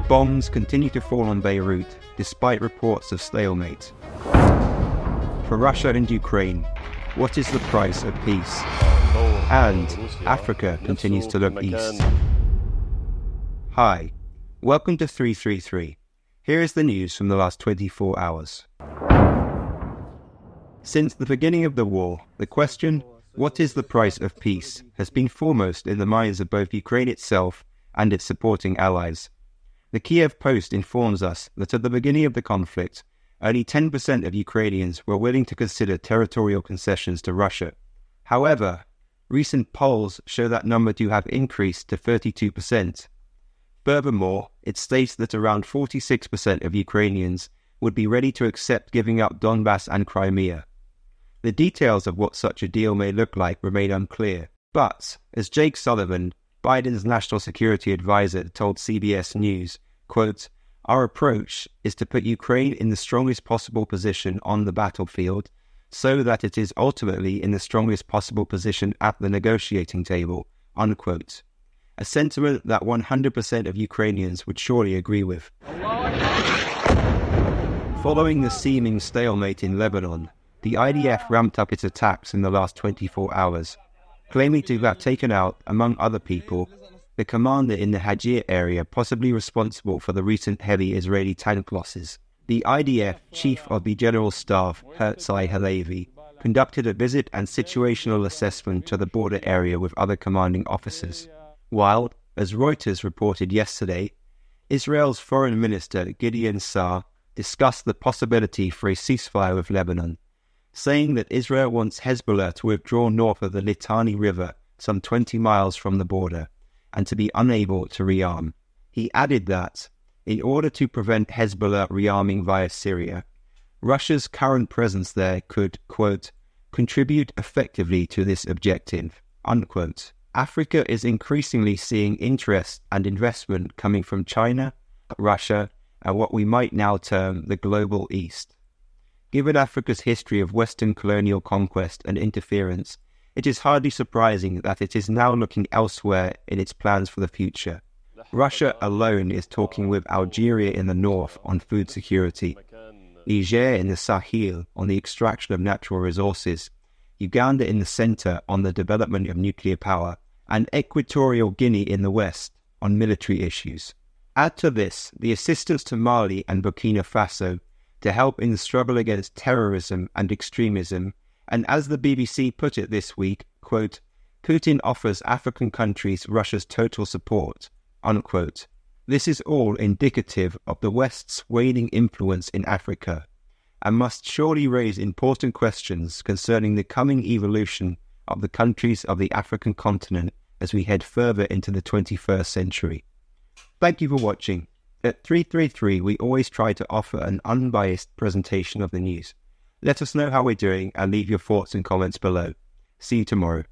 Bombs continue to fall on Beirut, despite reports of stalemate. For Russia and Ukraine, what is the price of peace? And Africa continues to look east. Hi, welcome to 333. Here is the news from the last 24 hours. Since the beginning of the war, the question, what is the price of peace, has been foremost in the minds of both Ukraine itself and its supporting allies. The Kiev Post informs us that at the beginning of the conflict, only 10% of Ukrainians were willing to consider territorial concessions to Russia. However, recent polls show that number to have increased to 32%. Furthermore, it states that around 46% of Ukrainians would be ready to accept giving up Donbass and Crimea. The details of what such a deal may look like remain unclear, but, as Jake Sullivan, Biden's national security advisor, told CBS News, quote, "Our approach is to put Ukraine in the strongest possible position on the battlefield so that it is ultimately in the strongest possible position at the negotiating table," unquote. A sentiment that 100% of Ukrainians would surely agree with. Following the seeming stalemate in Lebanon, the IDF ramped up its attacks in the last 24 hours, claiming to have taken out, among other people, the commander in the Hajir area possibly responsible for the recent heavy Israeli tank losses. The IDF Chief of the General Staff, Herzai Halevi, conducted a visit and situational assessment to the border area with other commanding officers, while, as Reuters reported yesterday, Israel's Foreign Minister Gideon Saar discussed the possibility for a ceasefire with Lebanon, saying that Israel wants Hezbollah to withdraw north of the Litani River some 20 miles from the border, and to be unable to rearm. He added that, in order to prevent Hezbollah rearming via Syria, Russia's current presence there could, quote, "contribute effectively to this objective," unquote. Africa is increasingly seeing interest and investment coming from China, Russia, and what we might now term the Global East. Given Africa's history of Western colonial conquest and interference, it is hardly surprising that it is now looking elsewhere in its plans for the future. Russia alone is talking with Algeria in the north on food security, Niger in the Sahel on the extraction of natural resources, Uganda in the center on the development of nuclear power, and Equatorial Guinea in the west on military issues. Add to this the assistance to Mali and Burkina Faso to help in the struggle against terrorism and extremism, and as the BBC put it this week, quote, "Putin offers African countries Russia's total support," unquote. This is all indicative of the West's waning influence in Africa, and must surely raise important questions concerning the coming evolution of the countries of the African continent as we head further into the 21st century. Thank you for watching. At 333, we always try to offer an unbiased presentation of the news. Let us know how we're doing and leave your thoughts and comments below. See you tomorrow.